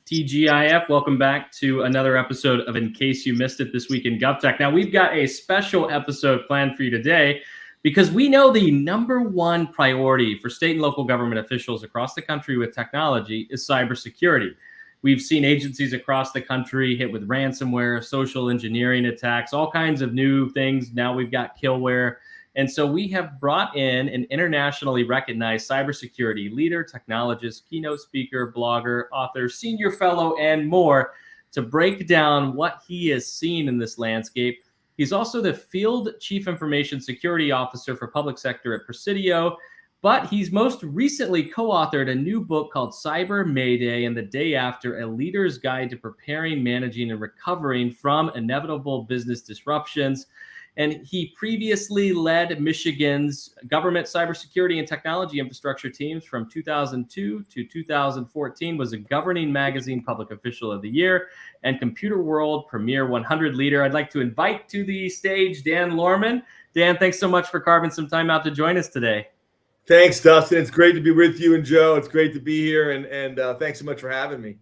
TGIF, welcome back to another episode of In Case You Missed It This Week in GovTech. Now, we've got a special episode planned for you today because we know the number one priority for state and local government officials across the country with technology is cybersecurity. We've seen agencies across the country hit with ransomware, social engineering attacks, all kinds of new things. Now we've got killware. And so we have brought in an internationally recognized cybersecurity leader, technologist, keynote speaker, blogger, author, senior fellow, and more to break down what he has seen in this landscape. He's also the Field Chief Information Security Officer for Public Sector at Presidio, but he's most recently co-authored a new book called Cyber Mayday and the Day After, a leader's guide to preparing, managing, and recovering from inevitable business disruptions. And he previously led Michigan's government cybersecurity and technology infrastructure teams from 2002 to 2014, was a Governing Magazine Public Official of the Year and Computer World Premier 100 leader. I'd like to invite to the stage Dan Lohrmann. Dan, thanks so much for carving some time out to join us today. Thanks, Dustin. It's great to be with you and Joe. It's great to be here, and thanks so much for having me.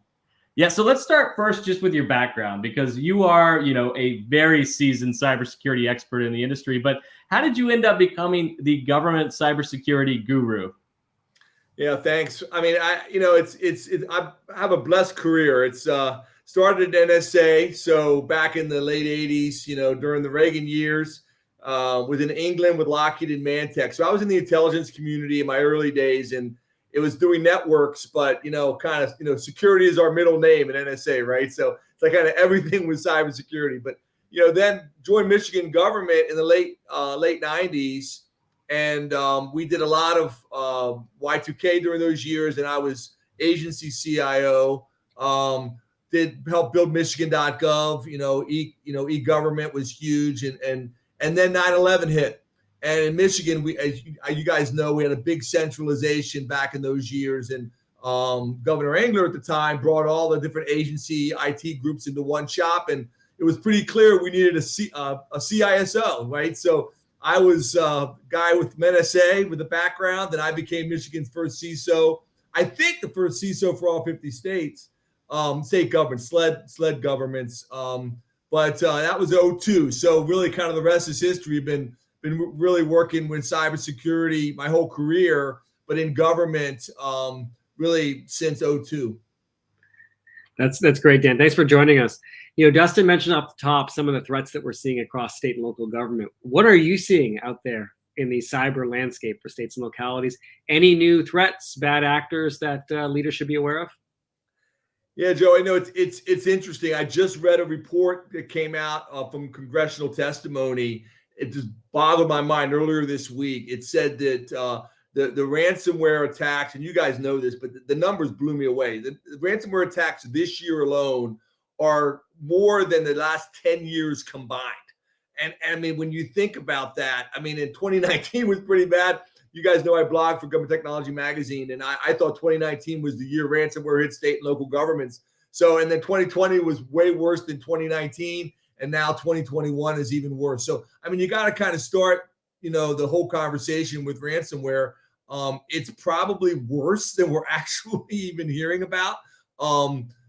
Yeah, so let's start first just with your background, because you are, a very seasoned cybersecurity expert in the industry. But how did you end up becoming the government cybersecurity guru? Yeah, thanks. I mean, I have a blessed career. It's started at NSA, so back in the late '80s, during the Reagan years, was in England with Lockheed and Mantech. So I was in the intelligence community in my early days, and it was doing networks, but security is our middle name at NSA, right? So it's like kind of everything was cybersecurity. But then joined Michigan government in the late '90s, and we did a lot of Y2K during those years. And I was agency CIO. Did help build Michigan.gov. E-government was huge, and then 9/11 hit. And in Michigan, as you guys know, we had a big centralization back in those years. And Governor Engler at the time brought all the different agency IT groups into one shop. And it was pretty clear we needed a CISO, right? So I was a guy with NSA with a background, and I became Michigan's first CISO. I think the first CISO for all 50 states, state governments, SLED governments. But that was 2002. So really kind of the rest is history. Been really working with cybersecurity my whole career, but in government really since 2002. That's great, Dan. Thanks for joining us. Dustin mentioned off the top some of the threats that we're seeing across state and local government. What are you seeing out there in the cyber landscape for states and localities? Any new threats, bad actors that leaders should be aware of? Yeah, Joe, I know it's interesting. I just read a report that came out from congressional testimony. It just bothered my mind earlier this week. It said that the ransomware attacks, and you guys know this, but the numbers blew me away. The ransomware attacks this year alone are more than the last 10 years combined. And I mean, when you think about that, I mean, in 2019 was pretty bad. You guys know I blog for Government Technology Magazine, and I thought 2019 was the year ransomware hit state and local governments. So, and then 2020 was way worse than 2019. And now 2021 is even worse. So, I mean, you got to kind of start, the whole conversation with ransomware. It's probably worse than we're actually even hearing about.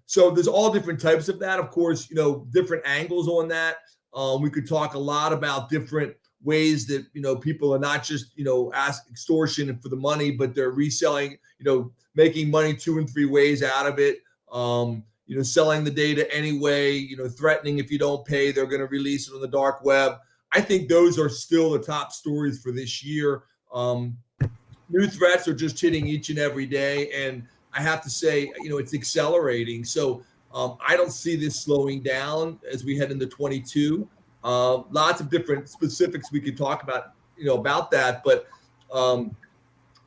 So there's all different types of that. Of course, different angles on that. We could talk a lot about different ways that, people are not just, ask extortion for the money, but they're reselling, making money 2 and 3 ways out of it. Selling the data anyway, threatening if you don't pay, they're going to release it on the dark web. I think those are still the top stories for this year. New threats are just hitting each and every day. And I have to say, it's accelerating. So I don't see this slowing down as we head into 22. Lots of different specifics we could talk about, about that. But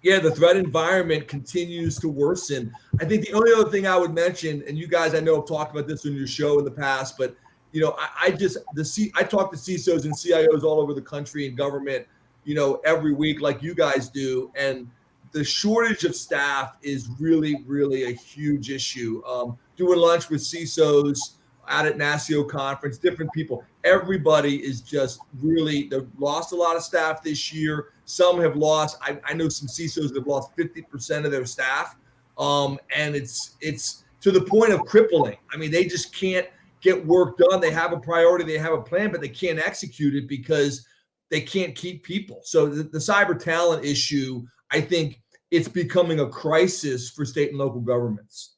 yeah, the threat environment continues to worsen. I think the only other thing I would mention, and you guys I know have talked about this on your show in the past, but I talk to CISOs and CIOs all over the country and government, every week like you guys do, and the shortage of staff is really, really a huge issue. Doing lunch with CISOs out at NASCIO conference, different people, everybody is just really, they've lost a lot of staff this year. Some have lost, I know some CISOs that have lost 50% of their staff. And it's to the point of crippling. I mean, they just can't get work done. They have a priority, they have a plan, but they can't execute it because they can't keep people. So the cyber talent issue, I think it's becoming a crisis for state and local governments.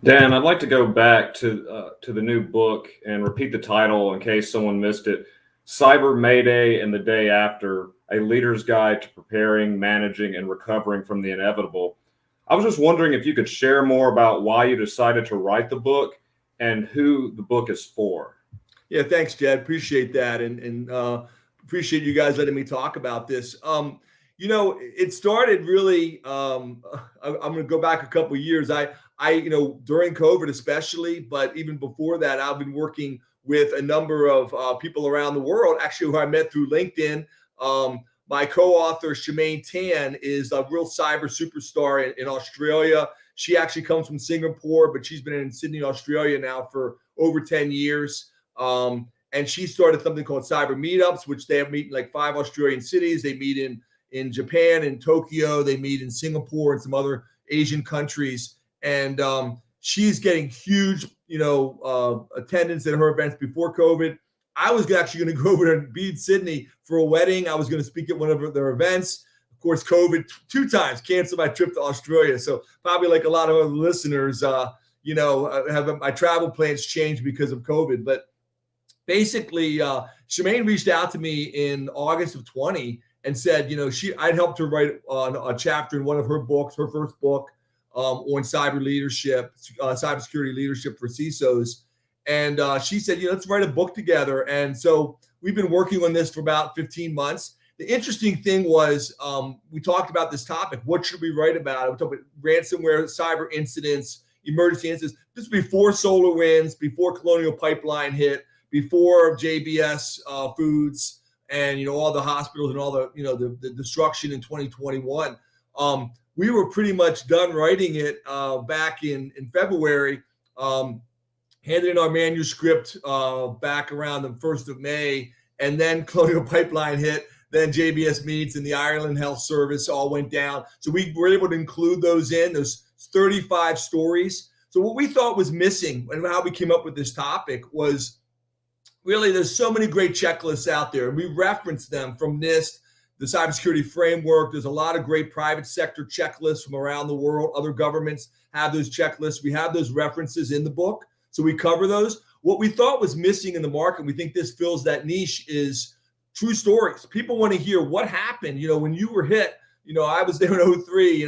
Dan, I'd like to go back to the new book and repeat the title in case someone missed it. Cyber Mayday and the Day After, a leader's guide to preparing, managing, and recovering from the inevitable. I was just wondering if you could share more about why you decided to write the book and who the book is for. Yeah, thanks, Jed. Appreciate that. And appreciate you guys letting me talk about this. It started really, I'm going to go back a couple of years. I during COVID especially, but even before that, I've been working with a number of people around the world, actually, who I met through LinkedIn. My co-author, Shemaine Tan, is a real cyber superstar in Australia. She actually comes from Singapore, but she's been in Sydney, Australia now for over 10 years. And she started something called Cyber Meetups, which they have meet in like 5 Australian cities. They meet in Japan, in Tokyo. They meet in Singapore and some other Asian countries. And she's getting huge, attendance at her events before COVID. I was actually going to go over and be in Sydney for a wedding. I was going to speak at one of their events. Of course, COVID 2 times canceled my trip to Australia. So probably like a lot of other listeners, have my travel plans changed because of COVID. But basically, Shemaine reached out to me in August of 20 and said, I'd helped her write on a chapter in one of her books, her first book, on cyber leadership, cybersecurity leadership for CISOs. And she said, let's write a book together. And so we've been working on this for about 15 months. The interesting thing was we talked about this topic. What should we write about? We talked about ransomware, cyber incidents, emergency incidents. This was before SolarWinds, before Colonial Pipeline hit, before JBS Foods, and all the hospitals and all the the destruction in 2021. We were pretty much done writing it back in February. Handed in our manuscript back around the 1st of May, and then Colonial Pipeline hit, then JBS Meats and the Ireland Health Service all went down. So we were able to include those in. There's 35 stories. So what we thought was missing and how we came up with this topic was really there's so many great checklists out there. And we referenced them from NIST, the cybersecurity framework. There's a lot of great private sector checklists from around the world. Other governments have those checklists. We have those references in the book. So we cover those. What we thought was missing in the market, we think this fills that niche, is true stories. People want to hear what happened, when you were hit. I was there in 2003,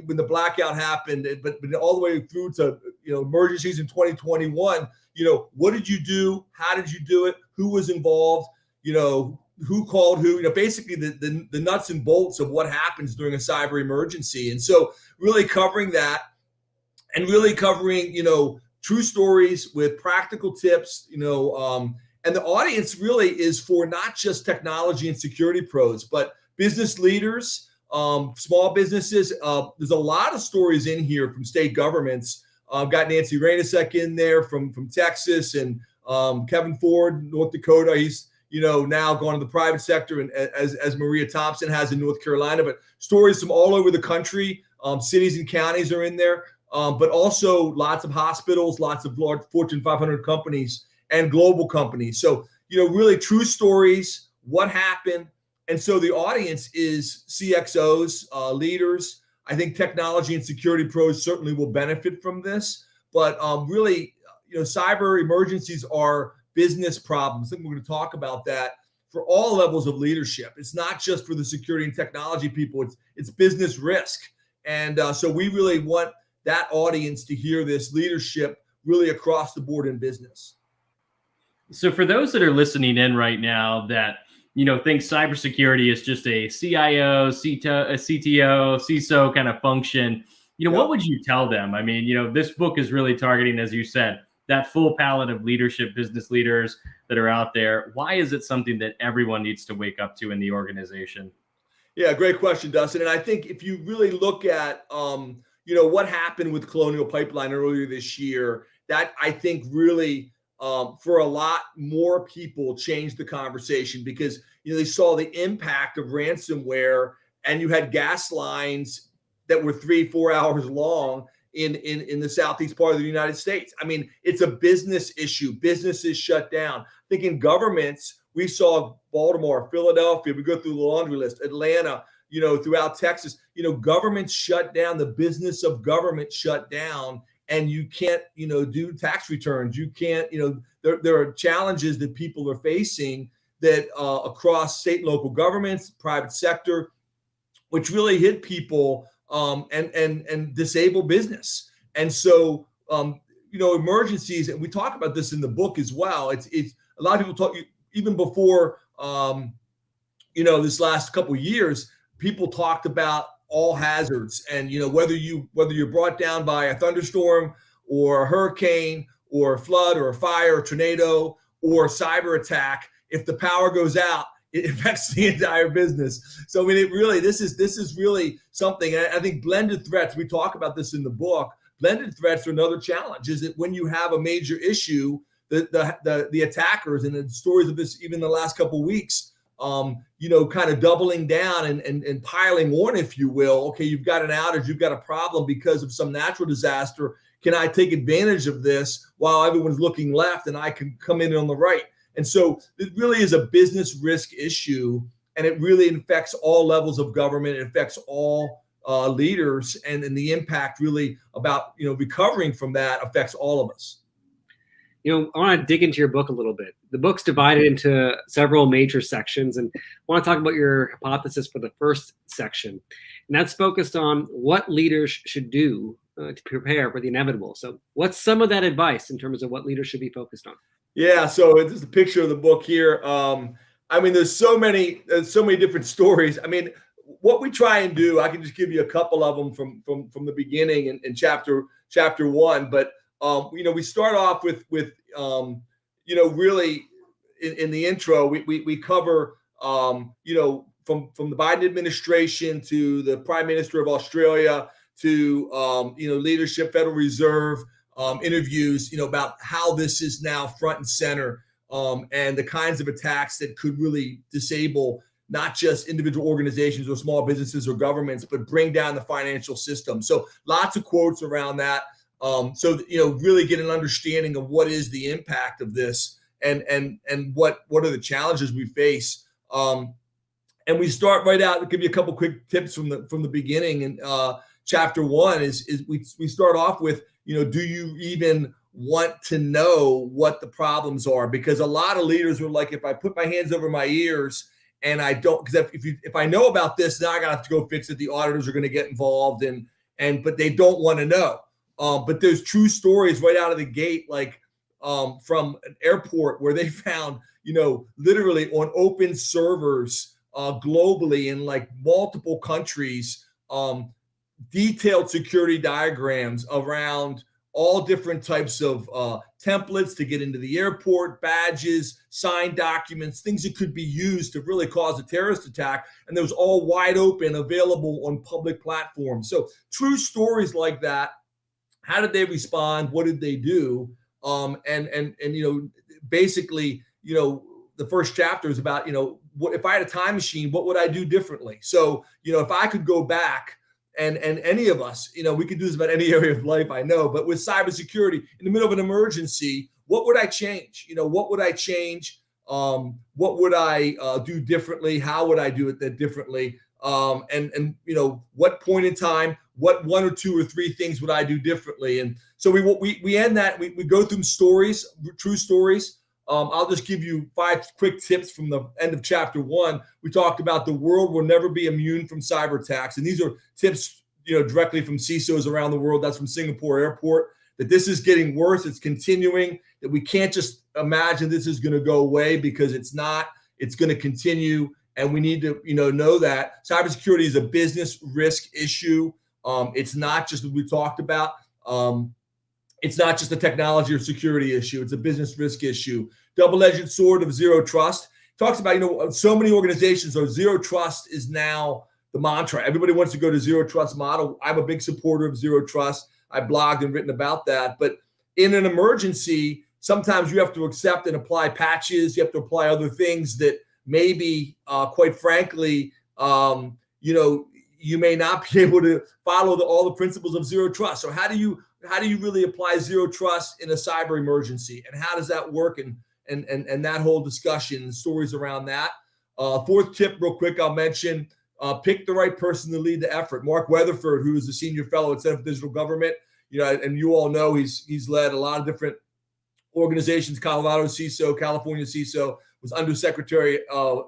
when the blackout happened, but all the way through to, emergencies in 2021. What did you do? How did you do it? Who was involved? Who called who? Basically the nuts and bolts of what happens during a cyber emergency. And so really covering that and really covering, true stories with practical tips, and the audience really is for not just technology and security pros, but business leaders, small businesses. There's a lot of stories in here from state governments. I've got Nancy Rainasek in there from Texas, and Kevin Ford, North Dakota. He's now gone to the private sector, and as Maria Thompson has in North Carolina. But stories from all over the country, cities and counties are in there. But also lots of hospitals, lots of large Fortune 500 companies and global companies. So, really true stories, what happened. And so the audience is CXOs, leaders. I think technology and security pros certainly will benefit from this. But really, cyber emergencies are business problems. I think we're going to talk about that for all levels of leadership. It's not just for the security and technology people. It's business risk. And so we really want that audience to hear this leadership really across the board in business. So for those that are listening in right now that, think cybersecurity is just a CIO, CTO, CISO kind of function, what would you tell them? I mean, this book is really targeting, as you said, that full palette of leadership, business leaders that are out there. Why is it something that everyone needs to wake up to in the organization? Yeah, great question, Dustin. And I think if you really look at, what happened with Colonial Pipeline earlier this year, that I think really for a lot more people changed the conversation because, they saw the impact of ransomware, and you had gas lines that were 3-4 hours long in the southeast part of the United States. I mean, it's a business issue. Businesses shut down. I think in governments, we saw Baltimore, Philadelphia, we go through the laundry list, Atlanta, throughout Texas, governments shut down, the business of government shut down, and you can't, do tax returns. You can't, there are challenges that people are facing that across state and local governments, private sector, which really hit people and disable business. And so, emergencies, and we talk about this in the book as well. It's a lot of people talk, even before, this last couple of years, people talked about all hazards, and whether you're brought down by a thunderstorm or a hurricane or a flood or a fire or tornado or cyber attack, if the power goes out, it affects the entire business. So I mean, this is really something. And I think blended threats, we talk about this in the book. Blended threats are another challenge. Is that when you have a major issue, the attackers, and the stories of this even the last couple of weeks, kind of doubling down and piling on, if you will. Okay, you've got an outage, you've got a problem because of some natural disaster. Can I take advantage of this while everyone's looking left and I can come in on the right? And so it really is a business risk issue, and it really affects all levels of government. It affects all leaders, and the impact really about, recovering from that affects all of us. I want to dig into your book a little bit. The book's divided into several major sections, and I want to talk about your hypothesis for the first section. And that's focused on what leaders should do to prepare for the inevitable. So what's some of that advice in terms of what leaders should be focused on? Yeah, so this is a picture of the book here. I mean, there's so many different stories. I mean, what we try and do, I can just give you a couple of them from the beginning in chapter 1. But we start off with really in the intro, we cover from the Biden administration to the Prime Minister of Australia to leadership, Federal Reserve. Interviews, about how this is now front and center, and the kinds of attacks that could really disable not just individual organizations or small businesses or governments, but bring down the financial system. So lots of quotes around that. So really get an understanding of what is the impact of this, and what are the challenges we face. And we start right out. I'll give you a couple quick tips from the beginning. And chapter 1 is we start off with, do you even want to know what the problems are? Because a lot of leaders were like, if I put my hands over my ears and I don't, because if I know about this, now I gotta have to go fix it. The auditors are going to get involved, but they don't want to know. But there's true stories right out of the gate, like from an airport where they found, literally on open servers globally in like multiple countries, detailed security diagrams around all different types of templates to get into the airport, badges, signed documents, things that could be used to really cause a terrorist attack. And those all wide open, available on public platforms. So true stories like that. How did they respond? What did they do? Basically, the first chapter is about, what if I had a time machine, what would I do differently? So, if I could go back, and any of us, we could do this about any area of life, I know, but with cybersecurity, in the middle of an emergency, what would I change? What would I change? What would I do differently? How would I do it differently? What point in time, what 1 or 2 or 3 things would I do differently? And so we end that, we go through stories, true stories. I'll just give you 5 quick tips from the end of chapter 1. We talked about the world will never be immune from cyber attacks. And these are tips, directly from CISOs around the world. That's from Singapore Airport, that this is getting worse. It's continuing, that we can't just imagine this is going to go away, because it's not. It's going to continue. And we need to, know that cybersecurity is a business risk issue. It's not just what we talked about. It's not just a technology or security issue. It's a business risk issue. Double-edged sword of zero trust. Talks about, so many organizations, so zero trust is now the mantra. Everybody wants to go to zero trust model. I'm a big supporter of zero trust. I blogged and written about that. But in an emergency, sometimes you have to accept and apply patches. You have to apply other things that maybe, quite frankly, you may not be able to follow all the principles of zero trust. So how do you really apply zero trust in a cyber emergency, and how does that work? And that whole discussion and stories around that. Fourth tip, real quick, I'll mention: pick the right person to lead the effort. Mark Weatherford, who is a senior fellow at Center for Digital Government, and you all know he's led a lot of different organizations. Colorado CISO, California CISO, was undersecretary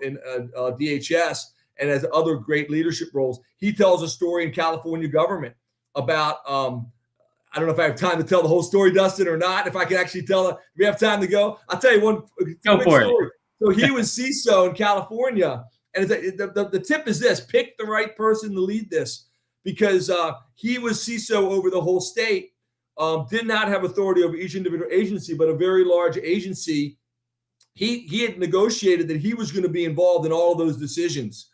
in DHS, and has other great leadership roles. He tells a story in California government about, I don't know if I have time to tell the whole story, Dustin, or not. If I can actually tell it, we have time to go. I'll tell you one quick story. So he was CISO in California, and the tip is this: pick the right person to lead this, because he was CISO over the whole state, did not have authority over each individual agency, but a very large agency. He had negotiated that he was going to be involved in all of those decisions,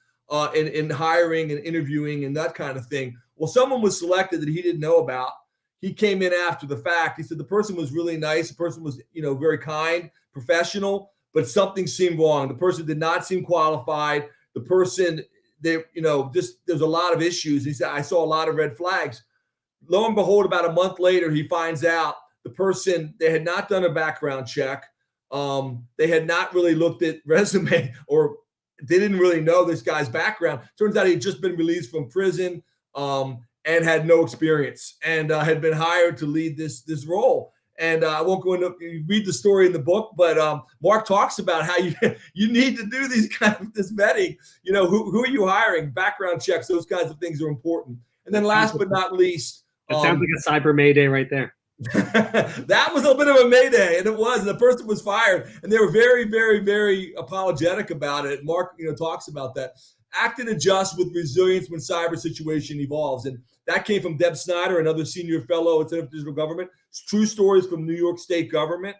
in hiring and interviewing and that kind of thing. Well, someone was selected that he didn't know about. He came in after the fact. He said the person was really nice. The person was, very kind, professional, but something seemed wrong. The person did not seem qualified. The person, there's a lot of issues. He said, I saw a lot of red flags. Lo and behold, about a month later, he finds out the person, they had not done a background check. They had not really looked at resume, or they didn't really know this guy's background. Turns out he had just been released from prison, and had no experience, and had been hired to lead this role. And I won't go into read the story in the book, but Mark talks about how you need to do this vetting. Who are you hiring? Background checks, those kinds of things are important. And then last but not least, it sounds like a cyber Mayday right there. That was a bit of a Mayday, and it was. And the person was fired, and they were very, very, very apologetic about it. Mark, talks about that. Act and adjust with resilience when cyber situation evolves, and that came from Deb Snyder, another senior fellow at Center for Digital Government. It's true stories from New York State government.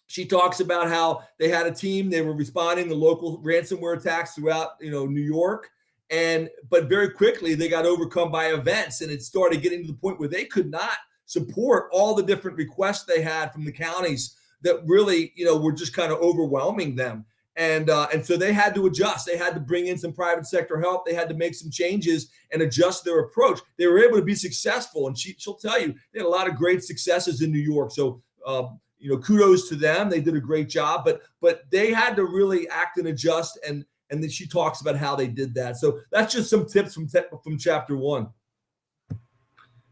She talks about how they had a team; they were responding to local ransomware attacks throughout, New York. But very quickly they got overcome by events, and it started getting to the point where they could not support all the different requests they had from the counties that really, were just kind of overwhelming them. And so they had to adjust. They had to bring in some private sector help. They had to make some changes and adjust their approach. They were able to be successful, and she'll tell you they had a lot of great successes in New York. So kudos to them. They did a great job, but they had to really act and adjust. And then she talks about how they did that. So that's just some tips from chapter 1.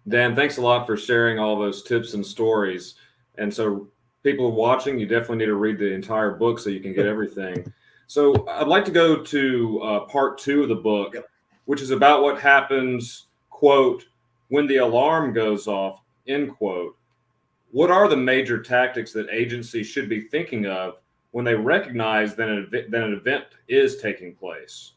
Dan, thanks a lot for sharing all those tips and stories. And so people watching, you definitely need to read the entire book so you can get everything. So I'd like to go to part 2 of the book, which is about what happens, quote, when the alarm goes off, end quote. What are the major tactics that agencies should be thinking of when they recognize that an event is taking place?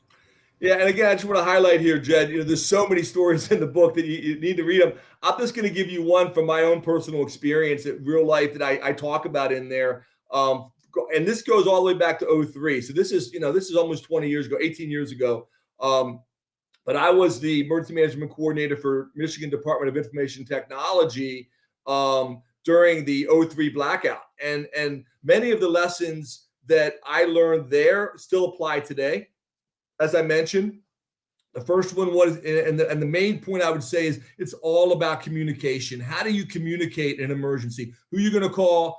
Yeah, and again, I just want to highlight here, Jed, there's so many stories in the book that you need to read them. I'm just going to give you one from my own personal experience at real life that I talk about in there. And this goes all the way back to 2003. So this is almost 20 years ago, 18 years ago. But I was the emergency management coordinator for Michigan Department of Information Technology during the 2003 blackout. And many of the lessons that I learned there still apply today. As I mentioned, the first one was, and the main point I would say is it's all about communication. How do you communicate in an emergency? Who are you going to call?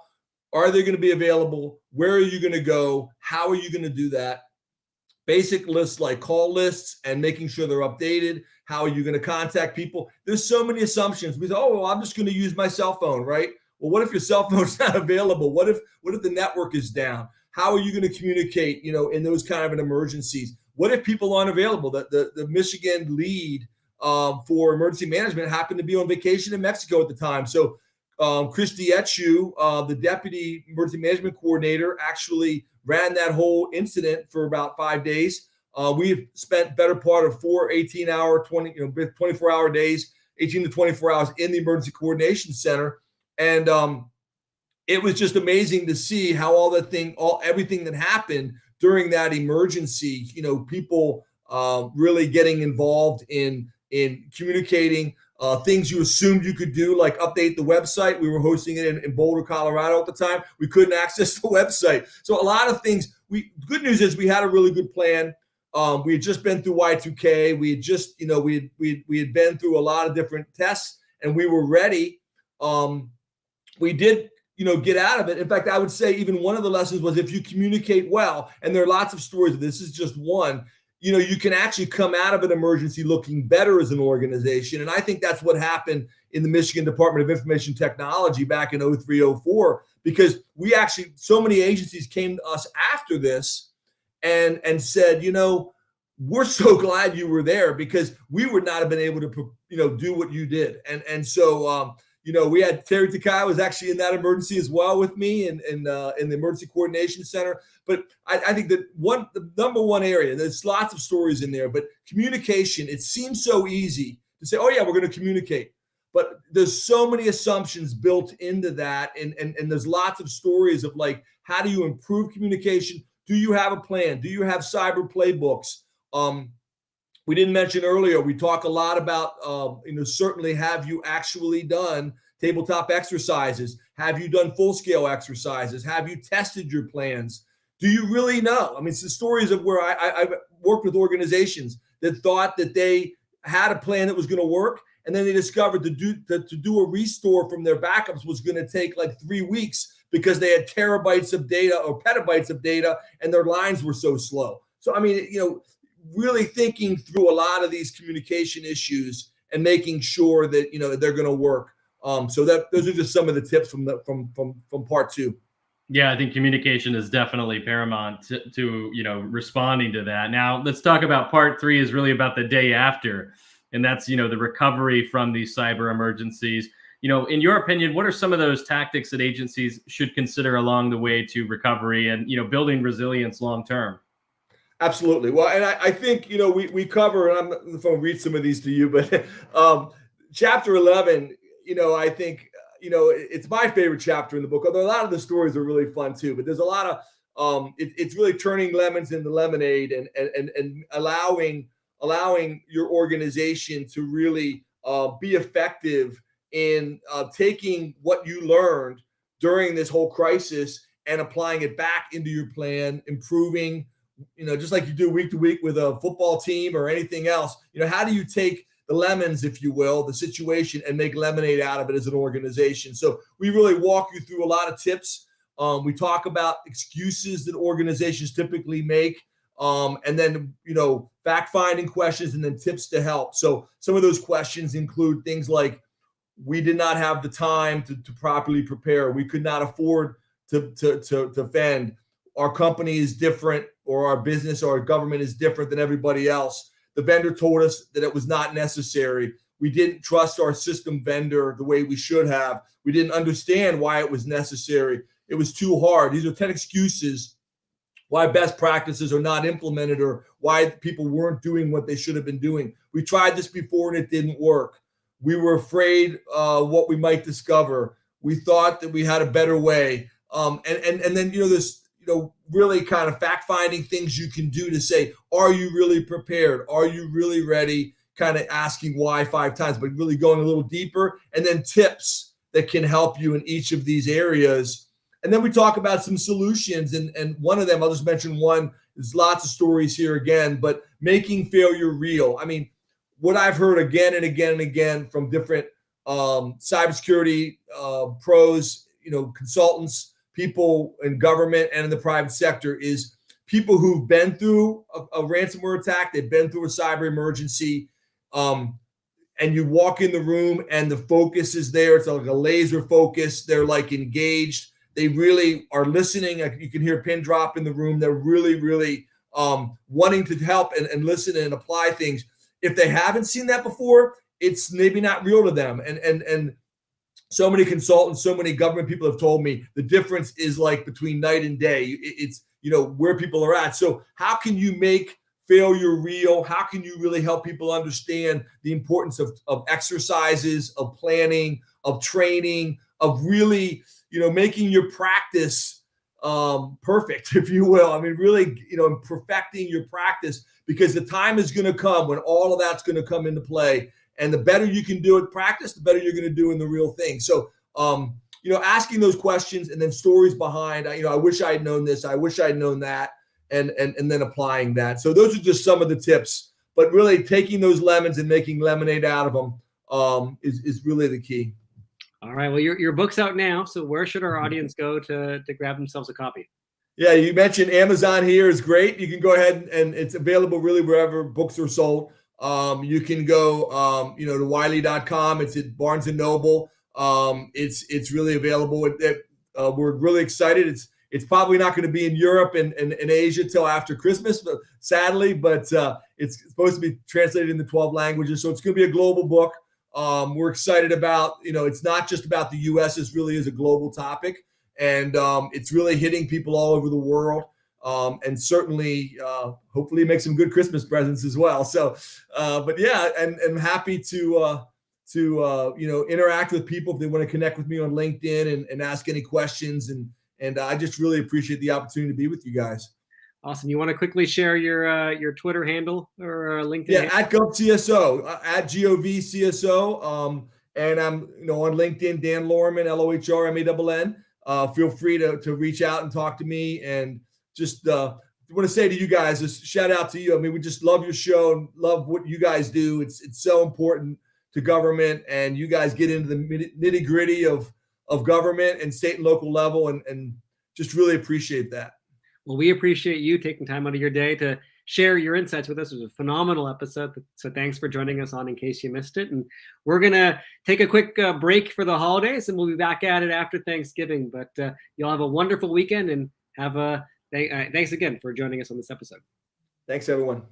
Are they going to be available? Where are you going to go? How are you going to do that? Basic lists like call lists and making sure they're updated. How are you going to contact people? There's so many assumptions. We say, well, I'm just going to use my cell phone, right? Well, what if your cell phone's not available? What if the network is down? How are you going to communicate, in those kind of emergencies? What if people aren't available? The Michigan lead for emergency management happened to be on vacation in Mexico at the time. So Christy Etchu, the deputy emergency management coordinator, actually ran that whole incident for about 5 days. We've spent better part of 24-hour days, 18 to 24 hours in the emergency coordination center. And it was just amazing to see how everything that happened during that emergency, people really getting involved in communicating things you assumed you could do, like update the website. We were hosting it in Boulder, Colorado at the time. We couldn't access the website. So a lot of things. Good news is we had a really good plan. We had just been through Y2K. We had just, we had been through a lot of different tests, and we were ready. We did, get out of it. In fact, I would say even one of the lessons was if you communicate well, and there are lots of stories, this is just one, you can actually come out of an emergency looking better as an organization. And I think that's what happened in the Michigan Department of Information Technology back in 03-04, because we actually, so many agencies came to us after this and said, we're so glad you were there, because we would not have been able to, do what you did. And so, we had Terry Takai was actually in that emergency as well with me in the Emergency Coordination Center. But I think that the number one area, there's lots of stories in there, but communication, it seems so easy to say, oh yeah, we're going to communicate. But there's so many assumptions built into that. And there's lots of stories of like, how do you improve communication? Do you have a plan? Do you have cyber playbooks? We didn't mention earlier, we talk a lot about, certainly have you actually done tabletop exercises? Have you done full-scale exercises? Have you tested your plans? Do you really know? I mean, it's the stories of where I've worked with organizations that thought that they had a plan that was going to work, and then they discovered to do a restore from their backups was going to take like 3 weeks because they had terabytes of data or petabytes of data, and their lines were so slow. So, I mean, really thinking through a lot of these communication issues and making sure that they're going to work. So those are just some of the tips from part two. Yeah, I think communication is definitely paramount to responding to that. Now let's talk about part three, is really about the day after, and that's the recovery from these cyber emergencies. In your opinion, what are some of those tactics that agencies should consider along the way to recovery and building resilience long term? Absolutely. Well, and I think, we cover, and I'm going to read some of these to you, but chapter 11, I think, it's my favorite chapter in the book, although a lot of the stories are really fun too, but there's a lot of, it's really turning lemons into lemonade and allowing your organization to really be effective in taking what you learned during this whole crisis and applying it back into your plan, improving, just like you do week to week with a football team or anything else. How do you take the lemons, if you will, the situation, and make lemonade out of it as an organization? So we really walk you through a lot of tips. We talk about excuses that organizations typically make, and then, fact-finding questions, and then tips to help. So some of those questions include things like, we did not have the time to properly prepare. We could not afford to fend. Our company is different, or our business or our government is different than everybody else. The vendor told us that it was not necessary. We didn't trust our system vendor the way we should have. We didn't understand why it was necessary. It was too hard. These are 10 excuses why best practices are not implemented, or why people weren't doing what they should have been doing. We tried this before and it didn't work. We were afraid what we might discover. We thought that we had a better way. And then, this, really kind of fact-finding things you can do to say, are you really prepared? Are you really ready? Kind of asking why 5 times, but really going a little deeper. And then tips that can help you in each of these areas. And then we talk about some solutions. And one of them, I'll just mention one. There's lots of stories here again, but making failure real. I mean, what I've heard again and again and again from different cybersecurity pros, consultants, people in government and in the private sector, is people who've been through a ransomware attack, they've been through a cyber emergency, and you walk in the room and the focus is there. It's like a laser focus. They're like engaged. They really are listening. You can hear a pin drop in the room. They're really, really wanting to help and listen and apply things. If they haven't seen that before, it's maybe not real to them. And so many consultants, so many government people have told me the difference is like between night and day. It's, where people are at. So how can you make failure real? How can you really help people understand the importance of exercises, of planning, of training, of really, making your practice perfect, if you will. I mean, really, perfecting your practice, because the time is going to come when all of that's going to come into play. And the better you can do it practice, the better you're going to do in the real thing. So, asking those questions, and then stories behind, I wish I had known this, I wish I had known that. and then applying that. So those are just some of the tips, but really taking those lemons and making lemonade out of them is really the key. All right. Well, your book's out now. So where should our audience go to grab themselves a copy? Yeah, you mentioned Amazon here is great. You can go ahead and it's available really wherever books are sold. You can go, to Wiley.com. It's at Barnes and Noble. It's really available. We're really excited. It's probably not going to be in Europe and Asia till after Christmas, sadly, but it's supposed to be translated into 12 languages. So it's going to be a global book. We're excited about, it's not just about the U.S. This really is a global topic. And it's really hitting people all over the world, and certainly, hopefully, make some good Christmas presents as well. So, but yeah, and happy to interact with people if they want to connect with me on LinkedIn and ask any questions. And I just really appreciate the opportunity to be with you guys. Awesome. You want to quickly share your Twitter handle or LinkedIn? Yeah, at GovCSO, at GovCSO, and I'm on LinkedIn, Dan Lohrmann, LOHRMANN. Feel free to reach out and talk to me, and just want to say to you guys, just shout out to you. I mean, we just love your show and love what you guys do. It's so important to government, and you guys get into the nitty gritty of government and state and local level, and just really appreciate that. Well, we appreciate you taking time out of your day to share your insights with us. It was a phenomenal episode. So thanks for joining us on In Case You Missed It. And we're going to take a quick break for the holidays, and we'll be back at it after Thanksgiving. But you'll have a wonderful weekend, and thanks again for joining us on this episode. Thanks, everyone.